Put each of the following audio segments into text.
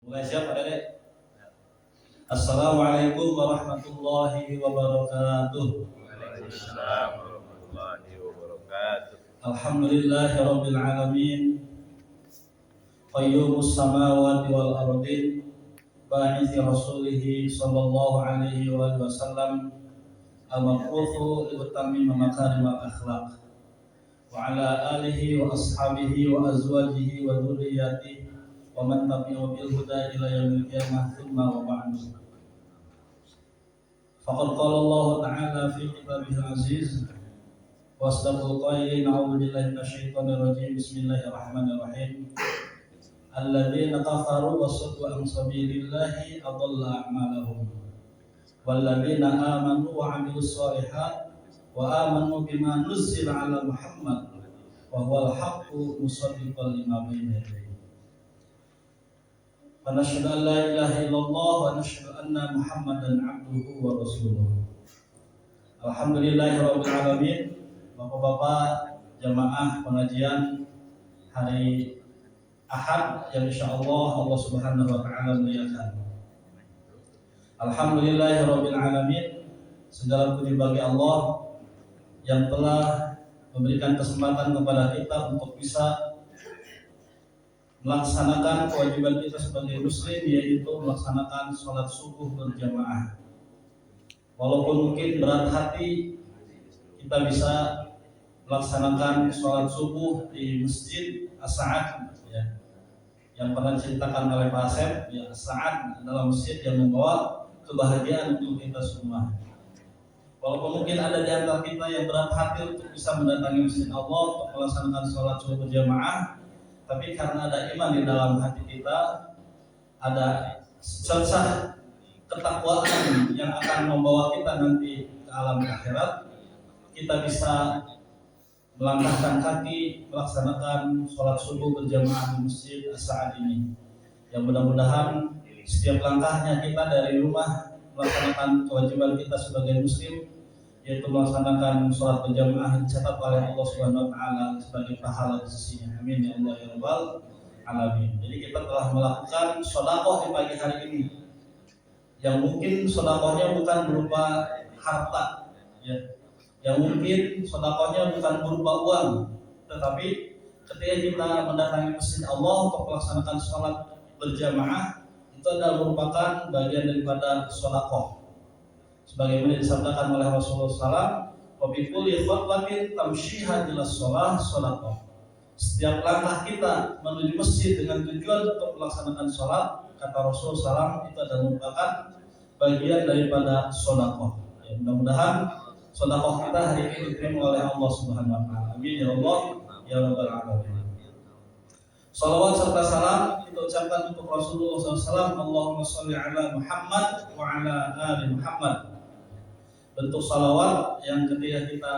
Mulai siap Pak Dede? Assalamualaikum warahmatullahi wabarakatuh. Waalaikumsalam warahmatullahi wabarakatuh. Alhamdulillahirabbil alamin. Qayyumus samawati wal ardin. Ba'itsi rasulih sallallahu alaihi wasallam. Al-mab'utsu li utammima makarimal akhlaq. Wa ala alihi wa ashabihi wa azwajihi wa dzurriyyatihi wa man tabi'ahu bil huda ila yaumil qiyamah tsumma wa ba'du. Faqad qala Allah ta'ala fi kitabihil aziz wa asdaqul qailin a'udzu billahi minasyaitonir rajim bismillahirrahmanirrahim. Alladzina kafaru wa saddu an sabilillahi adalla a'malahum walladzina amanu wa 'amilus shalihat wa amanu bima nuzzila 'ala Muhammad wa huwal haqqu musaddiqan lima bayna yadayhi. Nashhadu an la ilaha illallah wa nashhadu anna Muhammadan abduhu wa rasuluh. Alhamdulillahirabbil alamin. Bapak-bapak jamaah pengajian hari Ahad yang insyaallah Allah Subhanahu wa taala muliakan. Alhamdulillahirabbil alamin. Segala puji bagi Allah yang telah memberikan kesempatan kepada kita untuk bisa melaksanakan kewajiban kita sebagai muslim, yaitu melaksanakan sholat subuh berjamaah. Walaupun mungkin berat hati kita bisa melaksanakan sholat subuh di masjid As-Sa'ad, ya, yang pernah diceritakan oleh Pak Asep, ya, As-Sa'ad adalah masjid yang membawa kebahagiaan untuk kita semua. Walaupun mungkin ada di antara kita yang berat hati untuk bisa mendatangi masjid Allah untuk melaksanakan sholat subuh berjamaah, tapi karena ada iman di dalam hati kita, ada secercah ketakwaan yang akan membawa kita nanti ke alam akhirat, kita bisa melangkahkan kaki melaksanakan sholat subuh berjamaah di masjid As-Sa'ad ini. Yang mudah-mudahan setiap langkahnya kita dari rumah melaksanakan kewajiban kita sebagai muslim, yaitu melaksanakan sholat berjamaah, dicatat oleh Allah Subhanahu wa taala sebagai pahala di sisinya. Amin ya Allah ya rabbal alamin. Jadi kita telah melakukan sedekah di pagi hari ini. Yang mungkin sedekahnya bukan berupa harta, ya. Yang mungkin sedekahnya bukan berupa uang, tetapi ketika kita mendatangi masjid Allah untuk melaksanakan sholat berjamaah, itu adalah merupakan bagian daripada sedekah. Sebagaimana disabdakan oleh Rasulullah SAW, wa bi kulli khatwatin tamshiha ila shalah shadaqah. Setiap langkah kita menuju masjid dengan tujuan untuk melaksanakan sholat, kata Rasulullah SAW, itu adalah merupakan bagian daripada sedekah. Ya, mudah-mudahan sedekah kita hari ini diterima oleh Allah Subhanahu wa taala. Amin ya Allah ya rabbal alamin. Salawat serta salam kita ucapkan untuk Rasulullah SAW. Allahumma sholli ala Muhammad wa ala ali Muhammad. Bentuk salawat yang ketika kita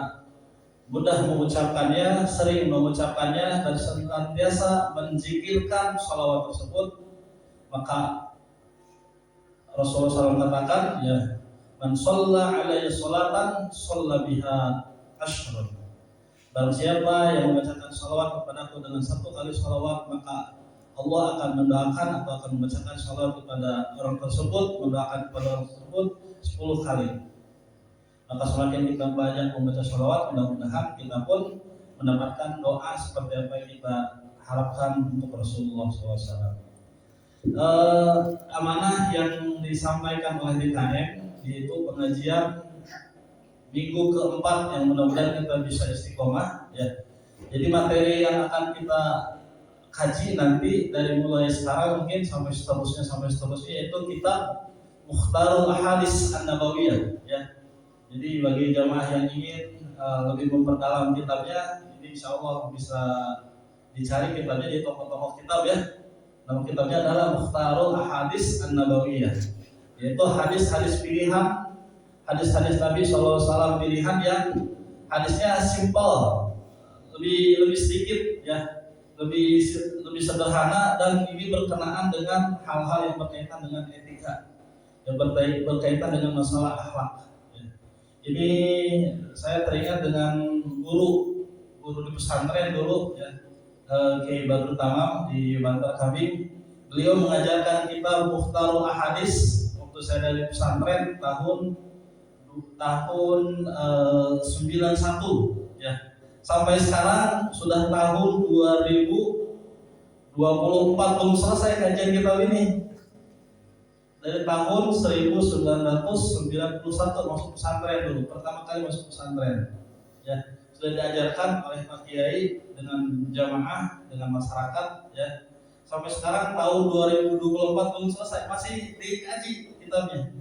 mudah mengucapkannya, sering mengucapkannya, dan senantiasa menzikirkan salawat tersebut, maka Rasulullah SAW katakan, ya, man shalla alaihi sholatan shalla biha ashrun. Barang siapa yang membacakan salawat kepadaku dengan satu kali salawat, maka Allah akan mendoakan atau akan membacakan salawat kepada orang tersebut, mendoakan kepada orang tersebut 10 kali. Maka semakin kita banyak membaca salawat, mudah-mudahan kita pun mendapatkan doa seperti apa yang kita harapkan untuk Rasulullah SAW. Amanah yang disampaikan oleh DKM, yaitu pengajian minggu keempat yang mudah-mudahan kita bisa istiqomah, ya. Jadi materi yang akan kita kaji nanti dari mulai sekarang mungkin sampai seterusnya yaitu kitab Mukhtarul Ahadits An-Nabawiyah, ya. Jadi bagi jamaah yang ingin lebih memperdalam kitabnya, ini insya Allah bisa dicari kitabnya di toko-toko kitab, ya. Nama kitabnya adalah Mukhtarul Ahadits An-Nabawiyah, yaitu hadis-hadis pilihan, hadis-hadis Nabi SAW pilihan yang hadisnya simpel, lebih sedikit, ya, lebih sederhana, dan ini berkenaan dengan hal-hal yang berkaitan dengan etika, yang berkaitan dengan masalah akhlak. Ini saya teringat dengan guru di pesantren dulu, ya, Kiai Badrut Tamam di Bantar Kami. beliau mengajarkan kita Mukhtarul Ahadis waktu saya dari pesantren tahun 91 ya. Sampai sekarang sudah tahun 2024 belum selesai kajian kitab ini. Dari tahun 1991 masuk pesantren dulu, pertama kali masuk pesantren. Ya, sudah diajarkan oleh Pak Kiai dengan jamaah, dengan masyarakat ya. Sampai sekarang tahun 2024 belum selesai, masih dikaji kitabnya.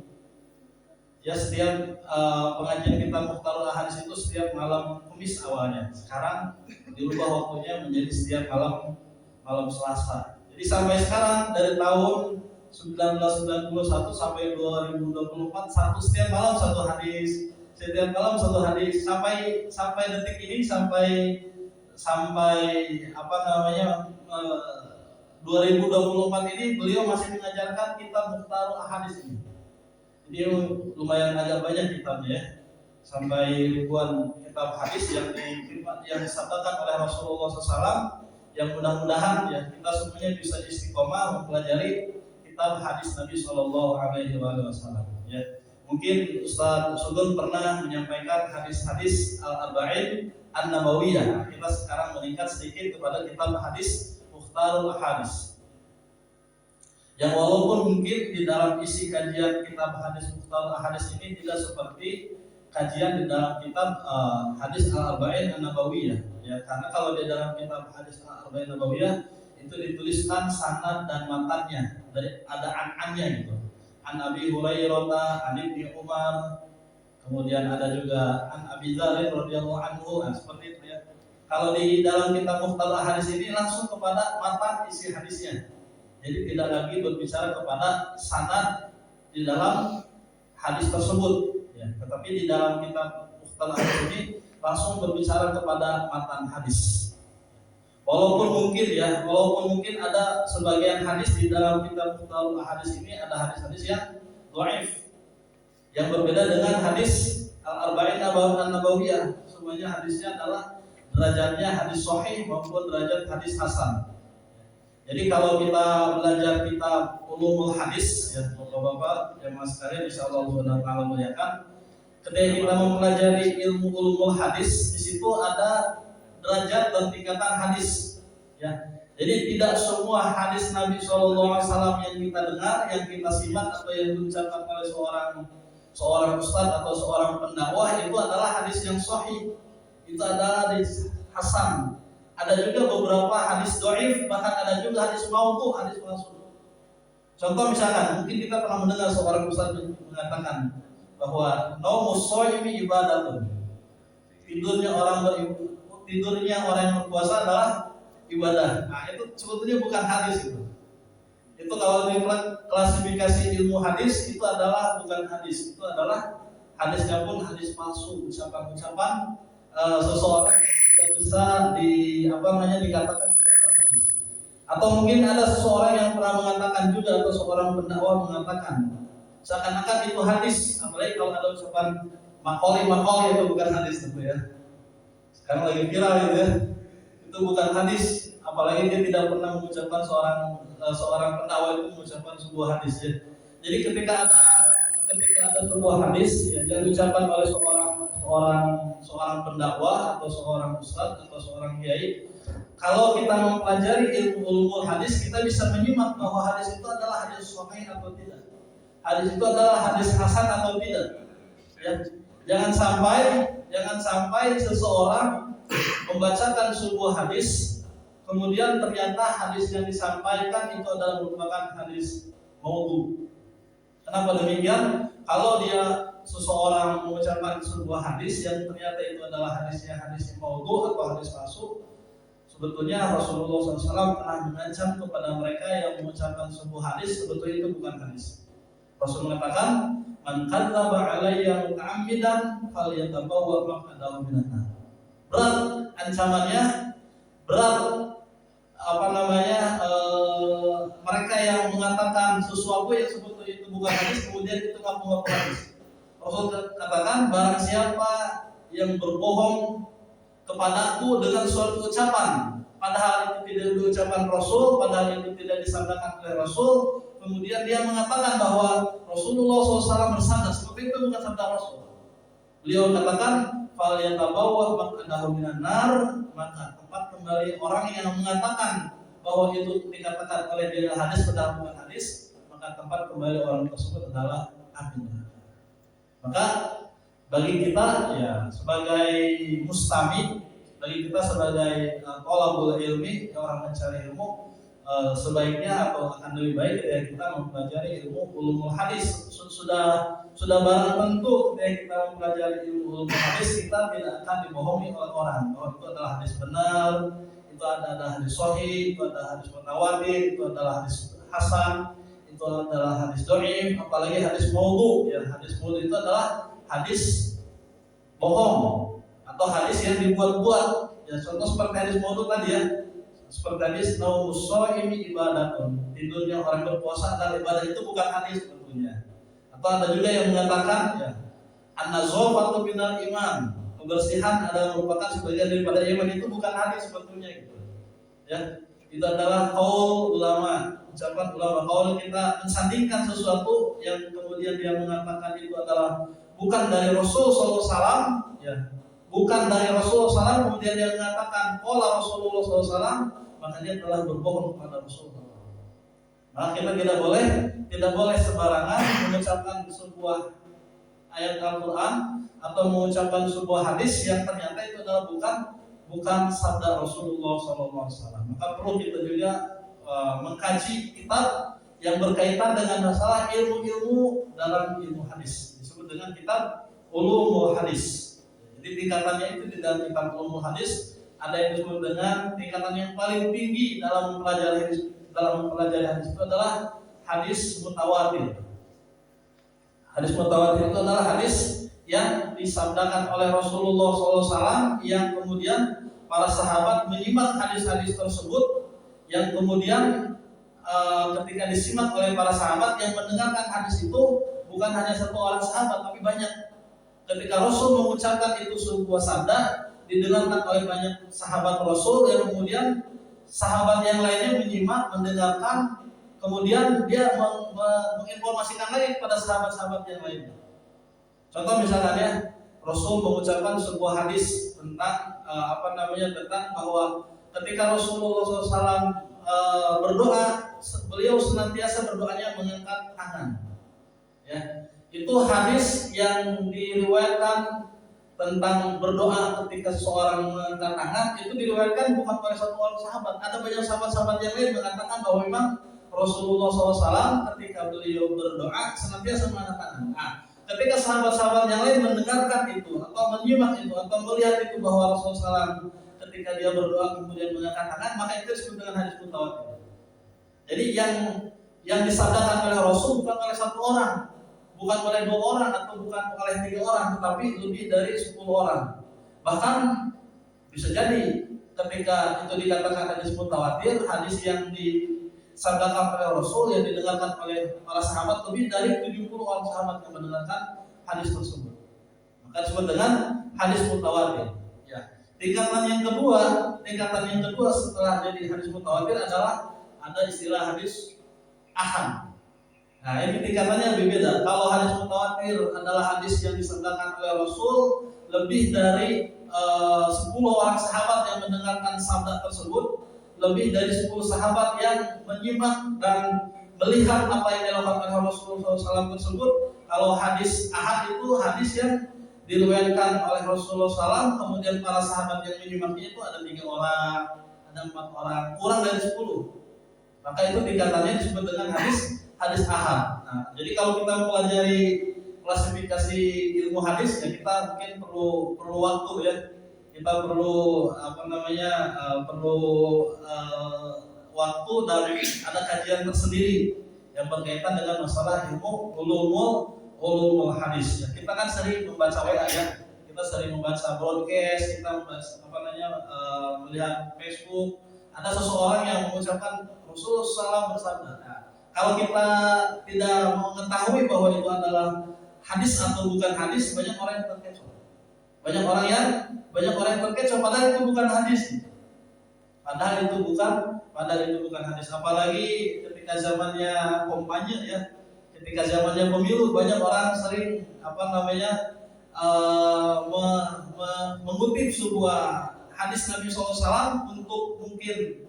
Ya, setiap pengajian kitab Mukhtarul Ahadis itu setiap malam Kamis awalnya. Sekarang dirubah waktunya menjadi setiap malam Selasa. Jadi sampai sekarang dari tahun 1991 sampai 2024 setiap malam satu hadis, setiap malam satu hadis sampai detik ini sampai 2024 ini beliau masih mengajarkan kitab Mukhtarul Ahadis ini. Jadi lumayan agak banyak kitabnya ya. Sampai ribuan kitab hadis yang disabdakan oleh Rasulullah SAW, yang mudah-mudahan ya kita semuanya bisa istiqomah mempelajari kitab hadis Nabi Shallallahu Alaihi Wasallam. Ya, mungkin Ustaz Sugeng pernah menyampaikan hadis-hadis Al-Arba'in An-Nabawiyah. Kita sekarang meningkat sedikit kepada kitab hadis Mukhtarul Ahadis. Yang walaupun mungkin di dalam isi kajian kitab hadis Mukhtarul Ahadis ini tidak seperti kajian di dalam kitab hadis Al-Arba'in An-Nabawiyah. Ya, karena kalau di dalam kitab hadis Al-Arba'in An-Nabawiyah itu dituliskan sanad dan matannya, dari ada an-annya gitu. An Abi Hurairah, an Ibnu Umar, kemudian ada juga an Abi Dzar radhiyallahu anhu, seperti itu ya. Kalau di dalam kitab Mukhtarul Ahadis ini langsung kepada matan isi hadisnya. Jadi tidak lagi berbicara kepada sanad di dalam hadis tersebut ya. Tetapi di dalam kitab Mukhtarul Ahadis ini langsung berbicara kepada matan hadis. Walaupun mungkin ada sebagian hadis di dalam kitab Mukhtarul Ahadis ini ada hadis-hadis yang dhaif, yang berbeda dengan hadis Al-Arba'in An-Nabawiyah. Semuanya hadisnya adalah derajatnya hadis sahih maupun derajat hadis hasan. Jadi kalau kita belajar kitab Ulumul Hadis ya Bapak-bapak jemaah sekalian, insyaallah Allah Taala muliakan, ketika kita mempelajari ilmu Ulumul Hadis, di situ ada derajat dan tingkatan hadis ya. Jadi tidak semua hadis Nabi SAW yang kita dengar, yang kita simak atau yang diucapkan oleh seorang ustaz atau seorang pendakwah itu adalah hadis yang sahih. Itu adalah hadis hasan. Ada juga beberapa hadis dhaif, bahkan ada juga hadis maudhu, hadis palsu. Contoh misalkan, mungkin kita pernah mendengar seorang ustaz mengatakan bahwa naumus shaimi ibadatun. Tidurnya orang yang berpuasa adalah ibadah. Nah, itu sebetulnya bukan hadis itu. Itu kalau di klasifikasi ilmu hadis itu adalah bukan hadis. Itu adalah hadisnya pun hadis palsu, ucapan-ucapan seseorang tidak bisa dikatakan itu adalah hadis. Atau mungkin ada seseorang yang pernah mengatakan juga, atau seorang pendakwah mengatakan seakan-akan itu hadis, apalagi kalau ada ucapan makoli itu bukan hadis tentu ya. Sekarang lagi viral gitu ya. Itu bukan hadis, apalagi dia tidak pernah mengucapkan seorang pendakwah itu mengucapkan sebuah hadis ya. Jadi ketika ada sebuah hadis ya, yang diucapkan oleh seorang pendakwah atau seorang ustaz atau seorang kiai, kalau kita mempelajari ilmu ulumul hadis, kita bisa menyimak bahwa hadis itu adalah hadis sahih atau tidak, hadis itu adalah hadis hasan atau tidak ya. Jangan sampai seseorang membacakan sebuah hadis, kemudian ternyata hadis yang disampaikan itu adalah merupakan hadis maudhu. Kenapa demikian? Kalau seseorang mengucapkan sebuah hadis yang ternyata itu adalah hadis maudhu atau hadis palsu, sebetulnya Rasulullah SAW pernah mengancam kepada mereka yang mengucapkan sebuah hadis sebetulnya itu bukan hadis. Rasul mengatakan, "Man kadzdzaba 'alayya muta'ammidan falyatabawwa maq'adahu minan nar." Berat ancamannya, berat mereka yang mengatakan sesuatu yang sebetulnya itu bukan hadis kemudian itu ngaku-ngaku hadis. Rasul katakan, barang siapa yang berbohong kepadaku dengan suatu ucapan padahal itu tidak diucapkan Rasul, padahal itu tidak disabdakan oleh Rasul, kemudian dia mengatakan bahwa Rasulullah SAW bersabda, seperti itu bukan sabda Rasul. Beliau katakan, fal yatabawwa maq'adahu minan nar, maka tempat kembali orang yang mengatakan bahwa itu dikatakan oleh dia hadis padahal bukan hadis, maka tempat kembali orang tersebut adalah api neraka. Maka bagi kita ya sebagai mustami, bagi kita sebagai thalabul ilmi, orang mencari ilmu, sebaiknya atau akan lebih baik ketika kita mempelajari ilmu ulumul hadis. Sudah barang tentu ketika kita mempelajari ilmu ulumul hadis, kita tidak akan dibohongi oleh orang bahwa itu adalah hadis benar, itu adalah hadis sahih, itu adalah hadis mutawatir, itu adalah hadis hasan, itu adalah hadis dhaif, apalagi hadis maudhu. Ya, hadis maudhu itu adalah hadis bohong atau hadis yang dibuat-buat. Ya, contoh seperti hadis maudhu tadi ya, seperti hadis naumus shaimi ibadatun, tidurnya orang berpuasa adalah ibadah, itu bukan hadis tentunya. Atau ada juga yang mengatakan ya, an-nazafatu minal iman, kebersihan adalah merupakan sebagian daripada iman, itu bukan hadis sebetulnya gitu. Ya, itu adalah qaul ulama, ucapan ulama. Kalau kita mensandingkan sesuatu yang kemudian dia mengatakan itu adalah bukan dari Rasul SAW, ya, bukan dari Rasul SAW, kemudian dia mengatakan qala Rasulullah SAW, maka dia telah berbohong kepada Rasulullah. Maka kita tidak boleh sembarangan mengucapkan sebuah ayat Al-Quran atau mengucapkan sebuah hadis yang ternyata itu adalah bukan sabda Rasulullah SAW. Maka perlu kita juga mengkaji kitab yang berkaitan dengan masalah ilmu-ilmu dalam ilmu hadis. Disebut dengan kitab ulumul hadis. Jadi tingkatannya itu di dalam kitab ulumul hadis ada yang disebut dengan tingkatan yang paling tinggi dalam mempelajari hadis. Dalam mempelajari hadis itu adalah hadis mutawatir. Hadis mutawatir itu adalah hadis yang disabdakan oleh Rasulullah SAW, yang kemudian para sahabat menyimak hadis-hadis tersebut, yang kemudian ketika disimak oleh para sahabat yang mendengarkan hadis itu bukan hanya satu orang sahabat tapi banyak. Ketika Rasul mengucapkan itu sebuah sabda, didengarkan oleh banyak sahabat Rasul, yang kemudian sahabat yang lainnya menyimak, mendengarkan, kemudian dia menginformasikan lagi kepada sahabat-sahabat yang lainnya. Contoh misalnya ya, Rasul mengucapkan sebuah hadis tentang tentang bahwa ketika Rasulullah SAW berdoa, beliau senantiasa berdoanya mengangkat tangan. Ya, itu hadis yang diriwayatkan tentang berdoa ketika seseorang mengangkat tangan, itu diriwayatkan bukan oleh satu orang sahabat. Ada banyak sahabat-sahabat yang lain mengatakan bahwa memang Rasulullah SAW ketika beliau berdoa senantiasa mengangkat tangan. Nah, ketika sahabat-sahabat yang lain mendengarkan itu atau menyimak itu atau melihat itu bahwa Rasulullah SAW ketika dia berdoa kemudian mengangkat tangan, maka itu disebut dengan hadis mutawatir. Jadi yang disabdakan oleh Rasul bukan oleh satu orang, bukan oleh 2 orang atau bukan oleh 3 orang, tetapi lebih dari 10 orang. Bahkan bisa jadi ketika itu dikatakan hadis mutawatir, hadis yang disabdakan oleh Rasul yang didengarkan oleh para sahabat, lebih dari 70 orang sahabat yang mendengarkan hadis tersebut. Maka disebut dengan hadis mutawatir. Ya. Tingkatan yang kedua setelah jadi hadis mutawatir adalah ada istilah hadis ahad. Nah, ini tingkatannya lebih beda. Kalau hadis mutawatir adalah hadis yang disabdakan oleh Rasul, lebih dari 10 orang sahabat yang mendengarkan sabda tersebut, lebih dari 10 sahabat yang menyimak dan melihat apa yang dilakukan oleh Rasulullah SAW tersebut. Kalau hadis ahad itu hadis yang diriwayatkan oleh Rasulullah SAW, kemudian para sahabat yang menyimaknya itu ada 3 orang, ada 4 orang, kurang dari 10. Maka itu tingkatannya disebut dengan hadis ahad. Nah, jadi kalau kita mempelajari klasifikasi ilmu hadis, ya kita mungkin perlu waktu ya. Kita perlu waktu dan ada kajian tersendiri yang berkaitan dengan masalah ilmu ulumul hadis. Ya, kita kan sering membaca WA ya. Kita sering membaca broadcast, kita melihat Facebook, ada seseorang yang mengucapkan Rasulullah SAW bersabda. Nah, kalau kita tidak mengetahui bahwa itu adalah hadis atau bukan hadis, banyak orang yang terkecoh. Banyak orang yang terkecoh padahal itu bukan hadis. Padahal itu bukan hadis. Apalagi ketika zamannya kampanye ya, ketika zamannya pemilu banyak orang sering mengutip sebuah hadis Nabi SAW untuk mungkin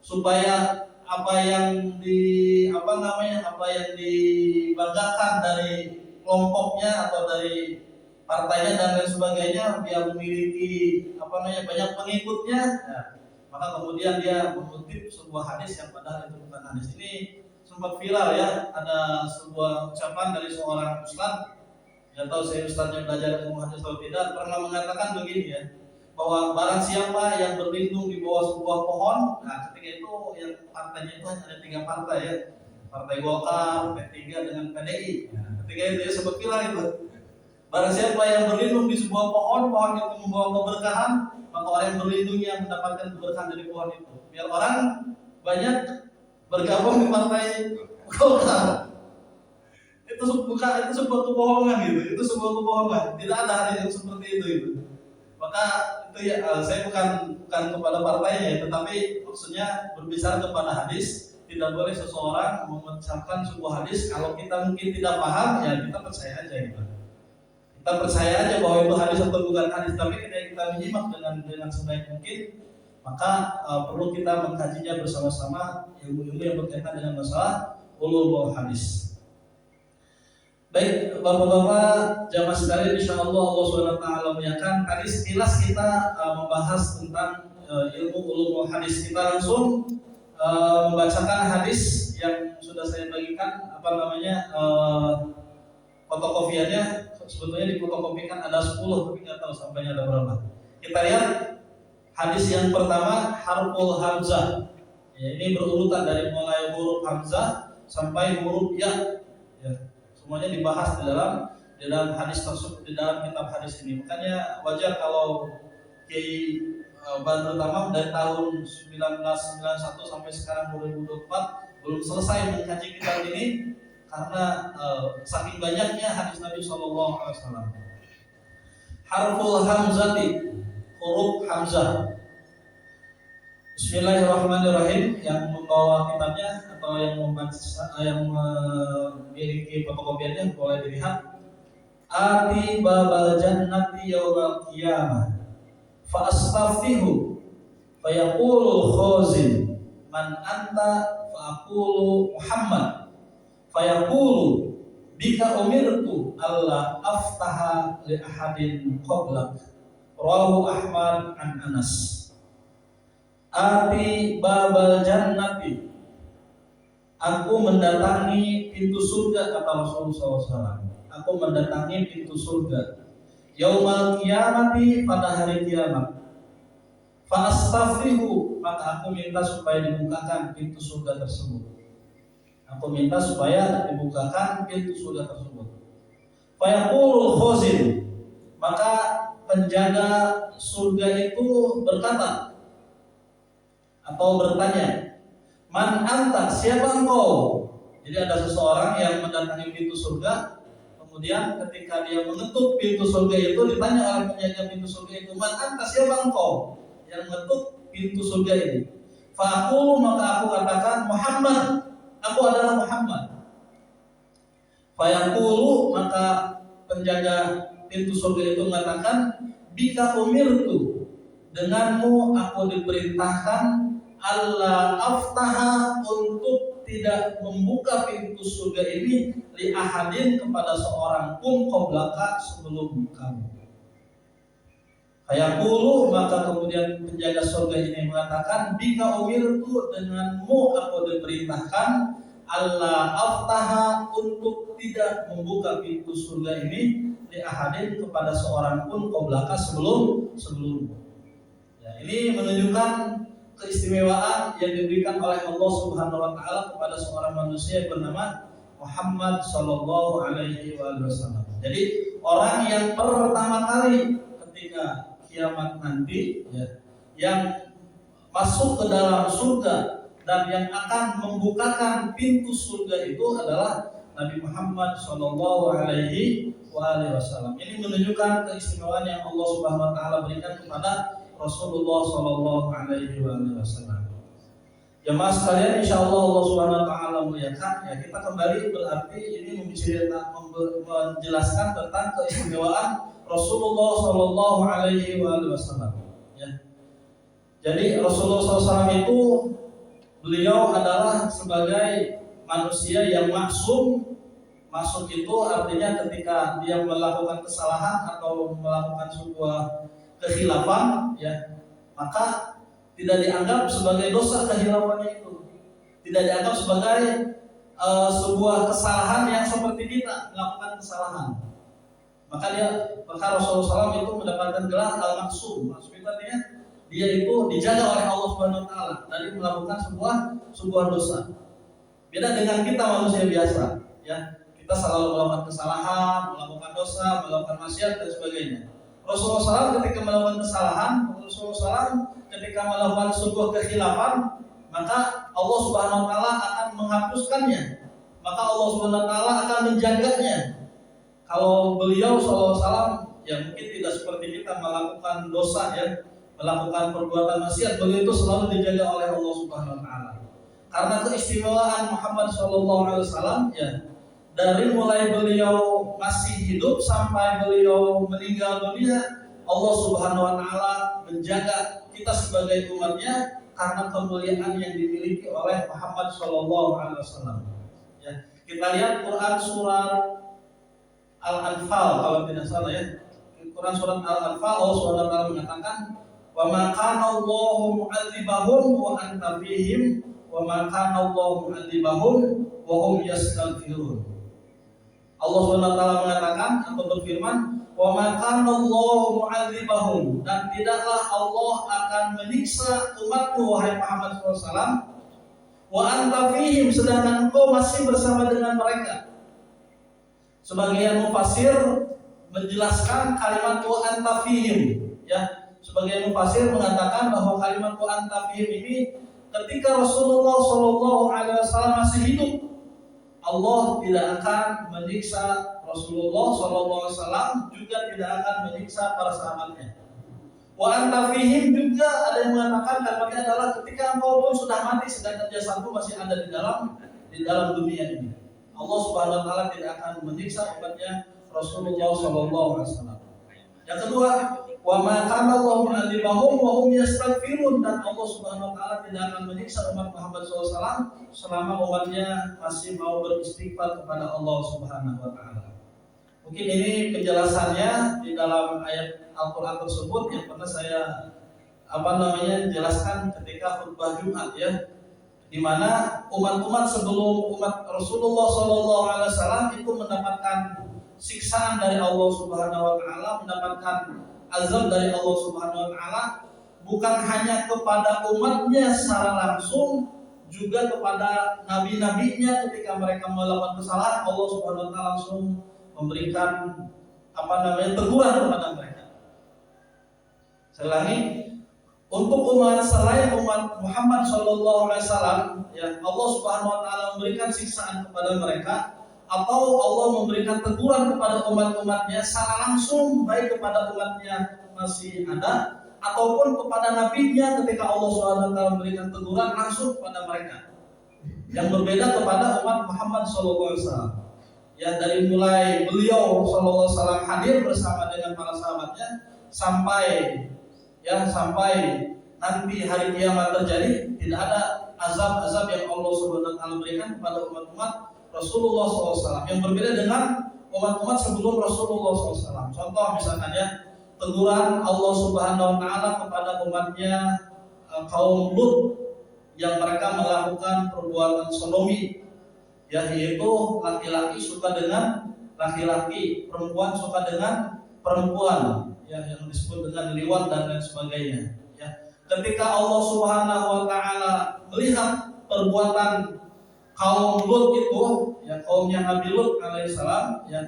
supaya apa yang dibanggakan dari kelompoknya atau dari partainya dan lain sebagainya biar memiliki banyak pengikutnya. Nah, maka kemudian dia mengutip sebuah hadis yang padahal itu bukan hadis. Ini sempat viral ya, ada sebuah ucapan dari seorang ustaz, nggak tahu saya ustaznya belajar ilmu hadis atau tidak, pernah mengatakan begini ya, bahwa barang siapa yang berlindung di bawah sebuah pohon, nah ketika itu yang partainya itu hanya ada 3 partai ya, Partai Golkar, P3 dengan PDI. Nah, ketika itu ya sempat viral itu, barang siapa yang berlindung di sebuah pohon itu membawa keberkahan, maka orang yang berlindung yang mendapatkan keberkahan dari pohon itu. Biar orang banyak bergabung di Partai Golkar. Itu sebuah kebohongan gitu. Itu sebuah kebohongan. Tidak ada hadis yang seperti itu. Maka itu ya, saya bukan kepada partainya ya, tetapi maksudnya berbicara kepada hadis. Tidak boleh seseorang mengucapkan sebuah hadis kalau kita mungkin tidak paham, ya kita percaya aja gitu. Kita percaya aja bahwa itu hadis atau bukan hadis, tapi ketika kita menyimak dengan sebaik mungkin, maka perlu kita mengkajinya bersama-sama ilmu-ilmu yang berkaitan dengan masalah ulumul hadis. Baik, Bapak-bapak jamaah sekalian, insyaallah Allah SWT muliakan. Tadi sekilas kita membahas tentang ilmu ulumul hadis. Kita langsung membacakan hadis yang sudah saya bagikan fotokopiannya. Sebetulnya difotokopikan ada 10, tapi nggak tahu sampainya ada berapa. Kita lihat hadis yang pertama, harful hamzah. Ya, ini berurutan dari mulai huruf hamzah sampai huruf ya. Semuanya dibahas di dalam hadis tersebut, di dalam kitab hadis ini. Makanya wajar kalau Kiai Badrul Tamam dari tahun 1991 sampai sekarang 2024 belum selesai mengkaji kitab ini karena saking banyaknya hadis Nabi SAW. Harful hamzati, huruf hamzah. Bismillahirrahmanirrahim. Yang membawa kitabnya atau yang memiliki fotokopiannya boleh dilihat. Ati babal jannati yaumal qiyamah fa astaftihu fa yaqulu khazin man anta fa aqulu Muhammad fa yaqulu bika umirtu alla aftaha li ahadin qablak. Rawahu Ahmad an Anas. Ati babal jannati, aku mendatangi pintu surga, kata Rasulullah SAW. Aku mendatangi pintu surga. Yaumal qiyamati, pada hari kiamat. Fa astaftihu, maka aku minta supaya dibukakan pintu surga tersebut. Aku minta supaya dibukakan pintu surga tersebut. Fa yaqulul khazin, maka penjaga surga itu berkata atau bertanya, man anta, siapa engkau? Jadi ada seseorang yang mendatangi pintu surga, kemudian ketika dia mengetuk pintu surga itu ditanya oleh penjaga pintu surga itu, man anta, siapa engkau yang mengetuk pintu surga ini? Fa'aqulu, maka aku katakan Muhammad, aku adalah Muhammad. Fa'yaqulu, maka penjaga pintu surga itu mengatakan, bika umirtu, denganmu aku diperintahkan Allah aftaha, untuk tidak membuka pintu surga ini li ahadin, kepada seorang pun qablaka, sebelum kamu. Fayaqulu, maka kemudian penjaga surga ini mengatakan, bika umirtu, denganmu aku diperintahkan Allah aftaha, untuk tidak membuka pintu surga ini li ahadin, kepada seorang pun qablaka, sebelummu. Ya, ini menunjukkan keistimewaan yang diberikan oleh Allah Subhanahu wa taala kepada seorang manusia yang bernama Muhammad sallallahu alaihi wasallam. Jadi orang yang pertama kali ketika kiamat nanti ya, yang masuk ke dalam surga dan yang akan membukakan pintu surga itu adalah Nabi Muhammad sallallahu alaihi wasallam. Ini menunjukkan keistimewaan yang Allah Subhanahu wa taala berikan kepada Rasulullah Shallallahu Alaihi Wasallam. Jemaah sekalian, insya Allah Subhanahu Wa Taala muliakan. Ya, kita kembali berarti ini menjelaskan tentang keistimewaan Rasulullah Shallallahu Alaihi Wasallam. Ya. Jadi Rasulullah SAW itu beliau adalah sebagai manusia yang maksum. Maksum itu artinya ketika dia melakukan kesalahan atau melakukan sebuah kekhilafan, ya, maka tidak dianggap sebagai dosa kehilafannya itu, tidak dianggap sebagai sebuah kesalahan yang seperti kita melakukan kesalahan. Maka Rasulullah SAW itu mendapatkan gelar al-maksum. Maksum itu artinya dia itu dijaga oleh Allah Subhanahu Wa Taala dari melakukan sebuah dosa. Beda dengan kita manusia biasa, ya. Kita selalu melakukan kesalahan, melakukan dosa, melakukan maksiat dan sebagainya. Rasulullah SAW ketika melakukan kesalahan, Rasulullah SAW ketika melakukan sebuah kekhilafan, maka Allah Subhanahu Wa Taala akan menghapuskannya. Maka Allah Subhanahu Wa Taala akan menjaganya. Kalau beliau SAW ya mungkin tidak seperti kita melakukan dosa, ya, melakukan perbuatan maksiat, beliau itu selalu dijaga oleh Allah Subhanahu Wa Taala. Karena keistimewaan Muhammad SAW, ya, dari mulai beliau masih hidup sampai beliau meninggal dunia, Allah Subhanahu Wa Taala menjaga kita sebagai umatnya karena kemuliaan yang dimiliki oleh Muhammad SAW. Ya, kita lihat Quran surat Al-Anfal kalau tidak salah, ya. Quran surat Al-Anfal Allah Subhanahu Wa Taala mengatakan, "Wa ma kana Allahu mu'adzibahum wa anta fihim wa ma kana Allahu mu'adzibahum wa hum yastaghfirun." Allah Subhanahu Wa Taala mengatakan atau berfirman, "Wa ma kana Allahu mu'adzibahum," dan tidaklah Allah akan menyiksa umatmu wahai Muhammad SAW, wa anta fihim, sedangkan engkau masih bersama dengan mereka. Sebagian mufassir menjelaskan kalimat wa anta fihim, ya. Sebagian mufassir mengatakan bahwa kalimat wa anta fihim ini ketika Rasulullah SAW masih hidup, Allah tidak akan menyiksa Rasulullah SAW, juga tidak akan menyiksa para sahabatnya. Wa anta fihim juga ada yang mengatakan kalimatnya adalah ketika engkau pun sudah mati sedangkan jasadmu masih ada di dalam dunia ini. Allah Subhanahu Wa Taala tidak akan menyiksa umatnya Rasulullah SAW. Yang kedua, wa ma kana Allahu mu'adzibahum wa hum yastaghfirun, dan Allah Subhanahu Wa Taala tidak akan menyiksa umat Muhammad SAW selama umatnya masih mau beristighfar kepada Allah Subhanahu Wa Taala. Mungkin ini penjelasannya di dalam ayat Al-Quran tersebut yang pernah saya jelaskan ketika khutbah Jumat, ya, di mana umat-umat sebelum umat Rasulullah SAW itu mendapatkan siksaan dari Allah Subhanahu Wa Taala, mendapatkan azab dari Allah Subhanahu Wa Taala, bukan hanya kepada umatnya secara langsung, juga kepada nabi-nabinya ketika mereka melakukan kesalahan, Allah Subhanahu Wa Taala langsung memberikan teguran kepada mereka. Saya ulangi, untuk umat selain umat Muhammad SAW, ya, Allah Subhanahu Wa Taala memberikan siksaan kepada mereka, atau Allah memberikan teguran kepada umat-umatnya secara langsung, baik kepada umatnya masih ada ataupun kepada nabinya ketika Allah Subhanahu Wa Taala memberikan teguran langsung kepada mereka. Yang berbeda kepada umat Muhammad SAW. Ya, dari mulai beliau SAW hadir bersama dengan para sahabatnya sampai nanti hari kiamat terjadi, tidak ada azab-azab yang Allah Subhanahu Wa Taala berikan kepada umat-umat Rasulullah SAW yang berbeda dengan umat-umat sebelum Rasulullah SAW. Contoh misalkan, ya, teguran Allah Subhanahu Wa Taala kepada umatnya kaum Lut yang mereka melakukan perbuatan sodomi, ya, yaitu laki-laki suka dengan laki-laki, perempuan suka dengan perempuan, ya, yang disebut dengan liwat dan lain sebagainya. Ya. Ketika Allah Subhanahu Wa Taala melihat perbuatan kaum Lut itu, ya, kaumnya Nabi Lut alaihissalam, ya,